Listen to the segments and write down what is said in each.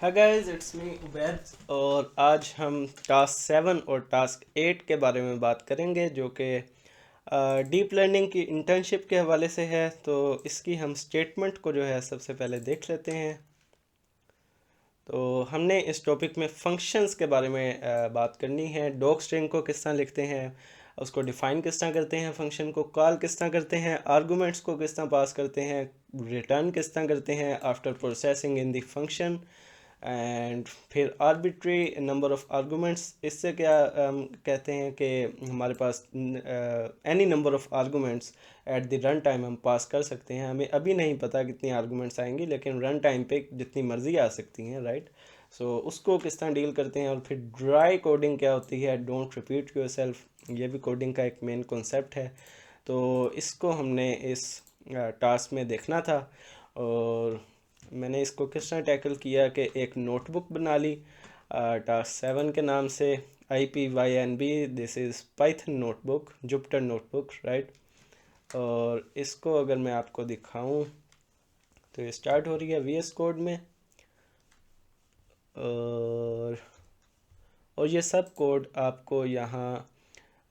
Hi guys, it's me Ubaid. और आज हम टास्क 7 और टास्क 8 के बारे में बात करेंगे, जो कि डीप लर्निंग की इंटर्नशिप के हवाले से है। तो इसकी हम स्टेटमेंट को जो है सबसे पहले देख लेते हैं। तो हमने इस टॉपिक में फंक्शंस के बारे में बात करनी है। डॉक स्ट्रिंग को किस तरह लिखते हैं, उसको डिफ़ाइन किस तरह करते हैं, फंक्शन को कॉल किस तरह करते हैं, आर्गूमेंट्स को किस तरह पास करते हैं, रिटर्न किस तरह करते हैं after processing in the function, and फिर आर्बिट्री नंबर ऑफ आर्गूमेंट्स। इससे क्या कहते हैं कि हमारे पास any number of arguments at the run time हम पास कर सकते हैं। हमें अभी नहीं पता कितनी आर्गूमेंट्स आएंगी, लेकिन रन टाइम पे जितनी मर्जी आ सकती हैं, राइट। सो उसको किस तरह डील करते हैं। और फिर ड्राई कोडिंग क्या होती है, डोंट रिपीट योर सेल्फ, ये भी कोडिंग का एक मेन कॉन्सेप्ट है। तो इसको हमने इस टास्क में देखना था। और मैंने इसको किस तरह टैकल किया कि एक नोटबुक बना ली टास्क 7 के नाम से, IPYNB। This is Python notebook, Jupyter notebook, right. और इसको अगर मैं आपको दिखाऊं तो ये स्टार्ट हो रही है VS कोड में। और ये सब कोड आपको यहाँ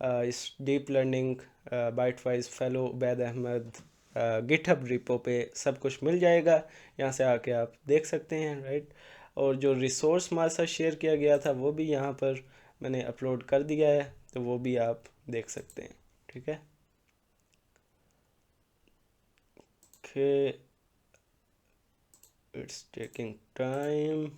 इस deep learning byte wise fellow Ubaid Ahmed GitHub repo पे सब कुछ मिल जाएगा। यहाँ से आके आप देख सकते हैं, राइट। और जो रिसोर्स हमारे साथ शेयर किया गया था वो भी यहाँ पर मैंने अपलोड कर दिया है, तो वो भी आप देख सकते हैं, ठीक है। Okay, it's taking time.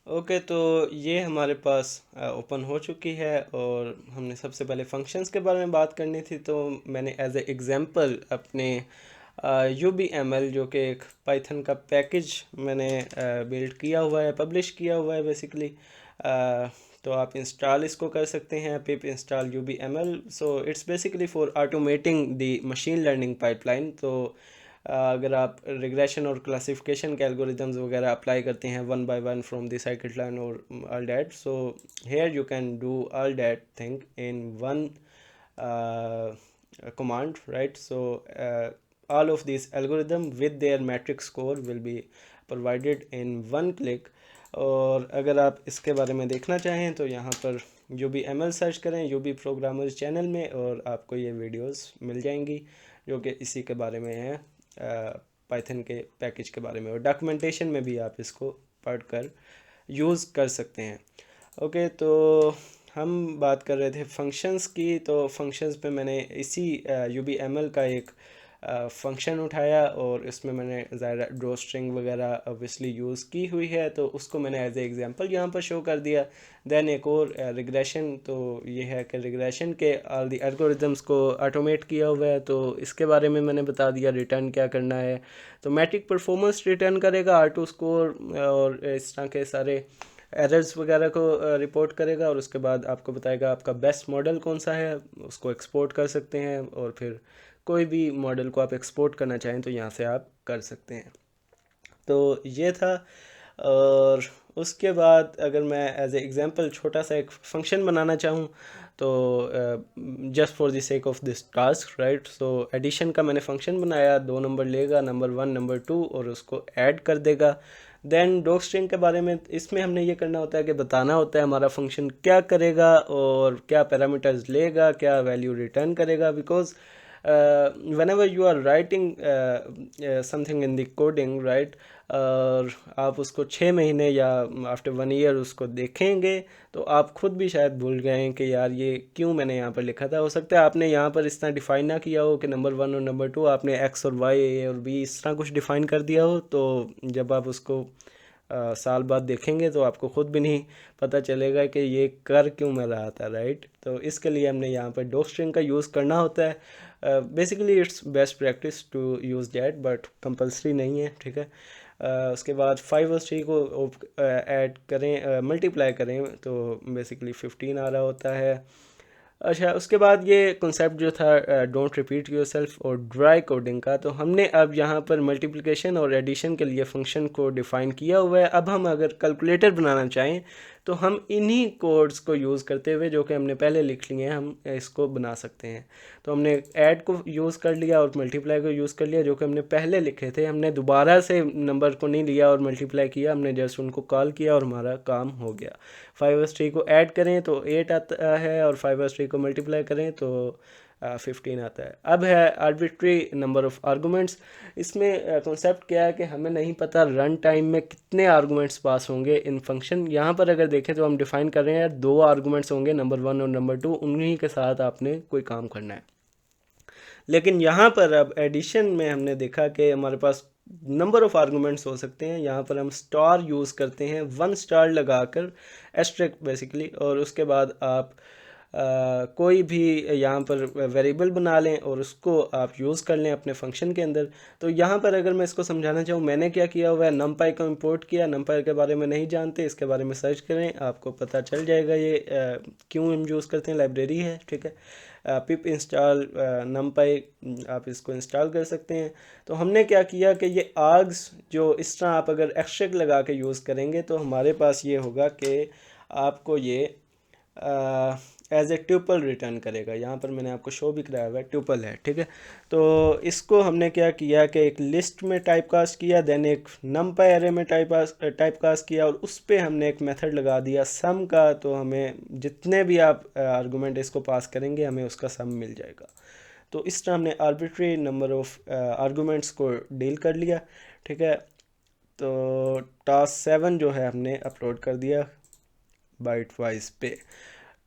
Okay, तो ये हमारे पास ओपन हो चुकी है। और हमने सबसे पहले फंक्शंस के बारे में बात करनी थी। तो मैंने एज ए एग्ज़ाम्पल अपने UBML, जो कि एक पाइथन का पैकेज मैंने बिल्ड किया हुआ है, पब्लिश किया हुआ है बेसिकली। तो आप इंस्टॉल इसको कर सकते हैं, पिप install UBML। So it's basically for automating the machine learning pipeline. तो अगर आप रिग्रेशन और क्लासिफिकेशन के एल्गोरिदम्स वगैरह अप्लाई करते हैं one by one from the scikit-learn और all that, so here you can do all that thing in one command, right? So all of these algorithm with their metric score will be provided in one click. और अगर आप इसके बारे में देखना चाहें तो यहाँ पर UBML सर्च करें UB प्रोग्रामर्स चैनल में, और आपको ये वीडियोस मिल जाएंगी जो कि इसी के बारे में है, पाइथन के पैकेज के बारे में। और डॉक्यूमेंटेशन में भी आप इसको पढ़कर यूज़ कर सकते हैं। ओके, तो हम बात कर रहे थे फंक्शंस की। तो फंक्शंस पे मैंने इसी UBML का एक फंक्शन उठाया, और इसमें मैंने ज़्यादा ड्रॉ स्ट्रिंग वगैरह ऑब्वियसली यूज़ की हुई है, तो उसको मैंने एज ए एग्जांपल यहाँ पर शो कर दिया। देन एक और रिग्रेशन, तो ये है कि रिग्रेशन के ऑल द एल्गोरिदम्स को ऑटोमेट किया हुआ है, तो इसके बारे में मैंने बता दिया रिटर्न क्या करना है। तो मैट्रिक परफॉर्मेंस रिटर्न करेगा, R2 स्कोर और इस तरह के सारे एरर्स वगैरह को रिपोर्ट करेगा। और उसके बाद आपको बताएगा आपका बेस्ट मॉडल कौन सा है, उसको एक्सपोर्ट कर सकते हैं। और फिर कोई भी मॉडल को आप एक्सपोर्ट करना चाहें तो यहाँ से आप कर सकते हैं। तो ये था। और उसके बाद अगर मैं एज ए एग्ज़ाम्पल छोटा सा एक फंक्शन बनाना चाहूँ, तो just for the sake of this task, right. So addition का मैंने फंक्शन बनाया, 2 नंबर लेगा, नंबर 1 नंबर 2, और उसको ऐड कर देगा। देन डॉक स्ट्रिंग के बारे में इसमें हमने ये करना होता है कि बताना होता है हमारा फंक्शन क्या करेगा और क्या पैरामीटर्स लेगा, क्या वैल्यू रिटर्न करेगा। Because whenever you are writing something in the coding, right, और आप उसको 6 महीने या आफ्टर 1 ईयर उसको देखेंगे तो आप खुद भी शायद भूल गए हैं कि यार ये क्यों मैंने यहाँ पर लिखा था। हो सकता है आपने यहाँ पर इस तरह डिफ़ाइन ना किया हो कि नंबर 1 और नंबर 2, आपने X और Y, A और B इस तरह कुछ डिफ़ाइन कर दिया हो। तो जब आप उसको साल बाद देखेंगे तो आपको ख़ुद भी नहीं पता चलेगा कि ये कर क्यों मैं रहा था, राइट। तो इसके लिए हमने यहाँ पर डॉक स्ट्रिंग का यूज़ करना होता है। Basically it's best practice to use that, but compulsory नहीं है, ठीक है। उसके बाद 5 और 3 को ऐड करें, मल्टीप्लाई करें, तो बेसिकली 15 आ रहा होता है। अच्छा, उसके बाद ये कॉन्सेप्ट जो था डोंट रिपीट योरसेल्फ और ड्राई कोडिंग का, तो हमने अब यहाँ पर मल्टीप्लिकेशन और एडिशन के लिए फ़ंक्शन को डिफ़ाइन किया हुआ है। अब हम अगर कैलकुलेटर बनाना चाहें तो हम इन्हीं कोड्स को यूज़ करते हुए जो कि हमने पहले लिख लिए हैं हम इसको बना सकते हैं। तो हमने ऐड को यूज़ कर लिया और मल्टीप्लाई को यूज़ कर लिया जो कि हमने पहले लिखे थे। हमने दोबारा से नंबर को नहीं लिया और मल्टीप्लाई किया, हमने जस्ट उनको कॉल किया और हमारा काम हो गया। 5 और 3 को ऐड करें तो 8 आता है और 5 और 3 को मल्टीप्लाई करें तो 15 आता है। अब है आर्बिट्री नंबर ऑफ़ आर्गूमेंट्स। इसमें कॉन्सेप्ट क्या है कि हमें नहीं पता रन टाइम में कितने आर्गूमेंट्स पास होंगे इन फंक्शन। यहाँ पर अगर देखें तो हम डिफ़ाइन कर रहे हैं 2 आर्गूमेंट्स होंगे, नंबर 1 और नंबर 2, उन्हीं के साथ आपने कोई काम करना है। लेकिन यहाँ पर अब एडिशन में हमने देखा कि हमारे पास नंबर ऑफ़ आर्गूमेंट्स हो सकते हैं। यहाँ पर हम स्टार यूज़ करते हैं, 1 स्टार लगाकर एस्ट्रिक बेसिकली, और उसके बाद आप कोई भी यहाँ पर वेरिएबल बना लें और उसको आप यूज़ कर लें अपने फंक्शन के अंदर। तो यहाँ पर अगर मैं इसको समझाना चाहूँ, मैंने क्या किया हुआ है, नमपाई को इंपोर्ट किया। नमपाई के बारे में नहीं जानते, इसके बारे में सर्च करें, आपको पता चल जाएगा ये क्यों हम यूज़ करते हैं। लाइब्रेरी है, ठीक है, पिप इंस्टॉल नमपाई, आप इसको इंस्टॉल कर सकते हैं। तो हमने क्या किया कि ये आर्ग्स जो इस तरह आप अगर एक्स्ट्रैक्ट लगा के यूज़ करेंगे तो हमारे पास ये होगा कि आपको ये एज ए ट्यूपल रिटर्न करेगा। यहाँ पर मैंने आपको शो भी कराया हुआ है, ट्यूपल है, ठीक है। तो इसको हमने क्या किया कि एक लिस्ट में टाइप कास्ट किया, देन एक नमपाई एरे में टाइप कास्ट किया और उस पर हमने एक मेथड लगा दिया सम का। तो हमें जितने भी आप आर्गूमेंट इसको पास करेंगे हमें उसका सम मिल जाएगा। तो इस तरह हमने आर्बिट्री नंबर ऑफ़ आर्गूमेंट्स को डील कर लिया, ठीक है। तो टास्क 7 जो है हमने अपलोड कर दिया बाइट वाइज पे।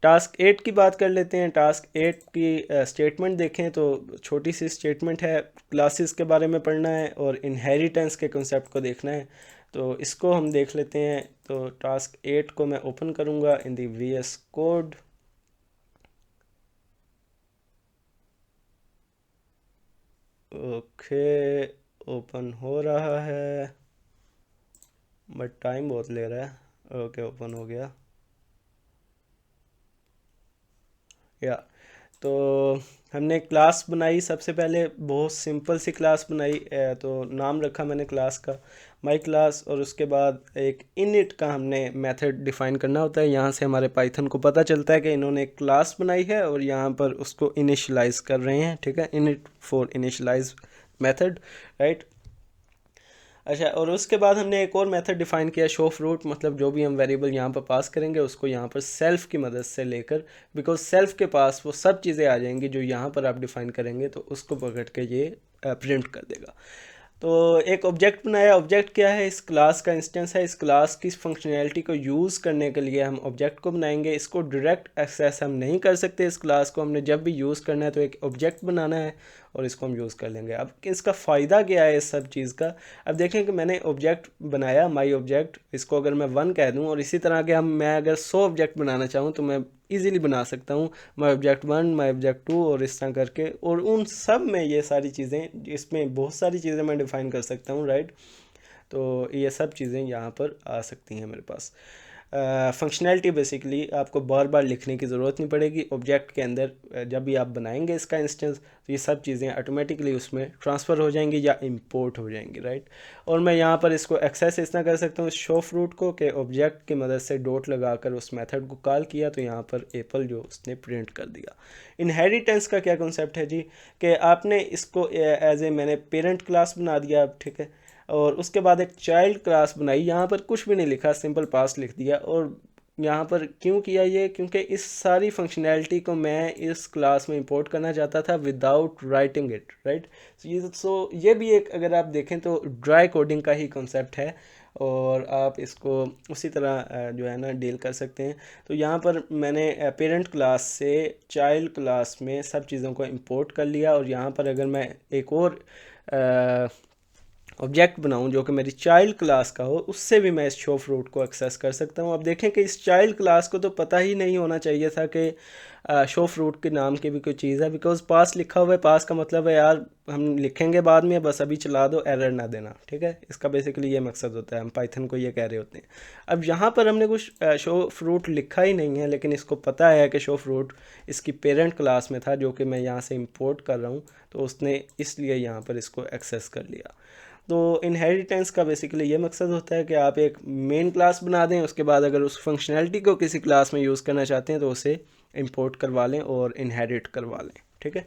टास्क 8 की बात कर लेते हैं। टास्क 8 की स्टेटमेंट देखें तो छोटी सी स्टेटमेंट है, क्लासेस के बारे में पढ़ना है और इनहेरिटेंस के कंसेप्ट को देखना है। तो इसको हम देख लेते हैं। तो टास्क 8 को मैं ओपन करूँगा इन दी VS कोड। ओके, ओपन हो रहा है बट टाइम बहुत ले रहा है। ओके, ओपन हो गया या। तो हमने क्लास बनाई, सबसे पहले बहुत सिंपल सी क्लास बनाई। तो नाम रखा मैंने क्लास का माई क्लास, और उसके बाद एक इनिट का हमने मेथड डिफ़ाइन करना होता है। यहाँ से हमारे पाइथन को पता चलता है कि इन्होंने एक क्लास बनाई है और यहाँ पर उसको इनिशलाइज कर रहे हैं, ठीक है, init for initialise method, right. अच्छा, और उसके बाद हमने एक और मेथड डिफ़ाइन किया शो फ्रूट, मतलब जो भी हम वेरिएबल यहाँ पर पास करेंगे उसको यहाँ पर सेल्फ़ की मदद से लेकर, बिकॉज सेल्फ़ के पास वो सब चीज़ें आ जाएंगी जो यहाँ पर आप डिफ़ाइन करेंगे, तो उसको पकड़ के ये प्रिंट कर देगा। तो एक ऑब्जेक्ट बनाया। ऑब्जेक्ट क्या है, इस क्लास का इंस्टेंस है। इस क्लास की फंक्शनैलिटी को यूज़ करने के लिए हम ऑब्जेक्ट को बनाएंगे। इसको डायरेक्ट एक्सेस हम नहीं कर सकते। इस क्लास को हमने जब भी यूज़ करना है तो एक ऑब्जेक्ट बनाना है और इसको हम यूज़ कर लेंगे। अब इसका फ़ायदा क्या है इस सब चीज़ का, अब देखें कि मैंने ऑब्जेक्ट बनाया माई ऑब्जेक्ट, इसको अगर मैं 1 कह दूं और इसी तरह के मैं अगर 100 ऑब्जेक्ट बनाना चाहूँ तो मैं इजीली बना सकता हूँ, माई ऑब्जेक्ट 1, माई ऑब्जेक्ट 2 और इस तरह करके। और उन सब में ये सारी चीज़ें, इसमें बहुत सारी चीज़ें मैं डिफ़ाइन कर सकता हूँ, राइट। तो ये सब चीज़ें यहाँ पर आ सकती हैं मेरे पास। फंक्शनैलिटी बेसिकली आपको बार बार लिखने की ज़रूरत नहीं पड़ेगी। ऑब्जेक्ट के अंदर जब भी आप बनाएंगे इसका इंस्टेंस तो ये सब चीज़ें ऑटोमेटिकली उसमें ट्रांसफ़र हो जाएंगी या इंपोर्ट हो जाएंगी, राइट। और मैं यहाँ पर इसको एक्सेस इस तरह कर सकता हूँ शो फ्रूट को, कि ऑब्जेक्ट की मदद से डॉट लगाकर उस मेथड को कॉल किया तो यहाँ पर एप्पल जो उसने प्रिंट कर दिया। इनहेरिटेंस का क्या कॉन्सेप्ट है जी, कि आपने इसको एज ए मैंने पेरेंट क्लास बना दिया, ठीक है, और उसके बाद एक चाइल्ड क्लास बनाई। यहाँ पर कुछ भी नहीं लिखा, सिंपल पास लिख दिया। और यहाँ पर क्यों किया ये, क्योंकि इस सारी फंक्शनैलिटी को मैं इस क्लास में इंपोर्ट करना चाहता था विदाउट राइटिंग इट, राइट। सो ये भी एक, अगर आप देखें तो ड्राई कोडिंग का ही कॉन्सेप्ट है और आप इसको उसी तरह जो है ना डील कर सकते हैं। तो यहाँ पर मैंने पेरेंट क्लास से चाइल्ड क्लास में सब चीज़ों को इंपोर्ट कर लिया। और यहाँ पर अगर मैं एक और ऑब्जेक्ट बनाऊं जो कि मेरी चाइल्ड क्लास का हो, उससे भी मैं इस शो फ्रूट को एक्सेस कर सकता हूं। अब देखें कि इस चाइल्ड क्लास को तो पता ही नहीं होना चाहिए था कि शो फ्रूट के नाम की भी कोई चीज़ है, बिकॉज पास लिखा हुआ है, पास का मतलब है यार हम लिखेंगे बाद में, बस अभी चला दो, एरर ना देना, ठीक है। इसका बेसिकली ये मकसद होता है, हम पाइथन को ये कह रहे होते हैं। अब यहाँ पर हमने कुछ शो फ्रूट लिखा ही नहीं है, लेकिन इसको पता है कि शो फ्रूट इसकी पेरेंट क्लास में था, जो कि मैं यहाँ से इंपोर्ट कर रहा हूँ, तो उसने इसलिए यहाँ पर इसको एक्सेस कर लिया। तो इनहेरिटेंस का बेसिकली ये मकसद होता है कि आप एक मेन क्लास बना दें, उसके बाद अगर उस फंक्शनैलिटी को किसी क्लास में यूज़ करना चाहते हैं तो उसे इंपोर्ट करवा लें और इनहेरिट करवा लें, ठीक है।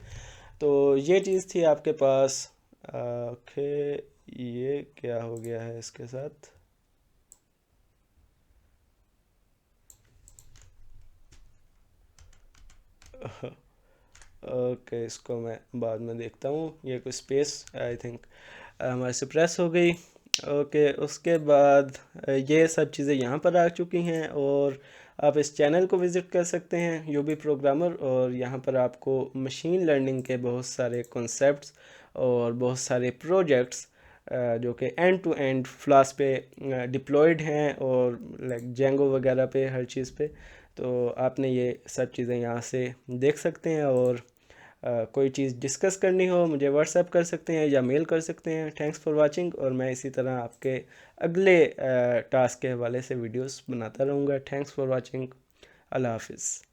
तो ये चीज़ थी आपके पास। ओके, ये क्या हो गया है इसके साथ? ओके, इसको मैं बाद में देखता हूँ, ये कोई स्पेस आई थिंक हमारे से प्रेस हो गई। ओके, उसके बाद ये सब चीज़ें यहाँ पर आ चुकी हैं, और आप इस चैनल को विज़िट कर सकते हैं, यूबी प्रोग्रामर, और यहाँ पर आपको मशीन लर्निंग के बहुत सारे कॉन्सेप्ट्स और बहुत सारे प्रोजेक्ट्स जो कि एंड टू एंड फ्लास पे डिप्लॉयड हैं, और लाइक जेंगो वगैरह पे, हर चीज़ पे। तो आपने ये सब चीज़ें यहाँ से देख सकते हैं, और कोई चीज़ डिस्कस करनी हो मुझे व्हाट्सएप कर सकते हैं या मेल कर सकते हैं। थैंक्स फॉर वाचिंग, और मैं इसी तरह आपके अगले टास्क के हवाले से वीडियोस बनाता रहूँगा। Thanks for watching. अल्लाह हाफिज़।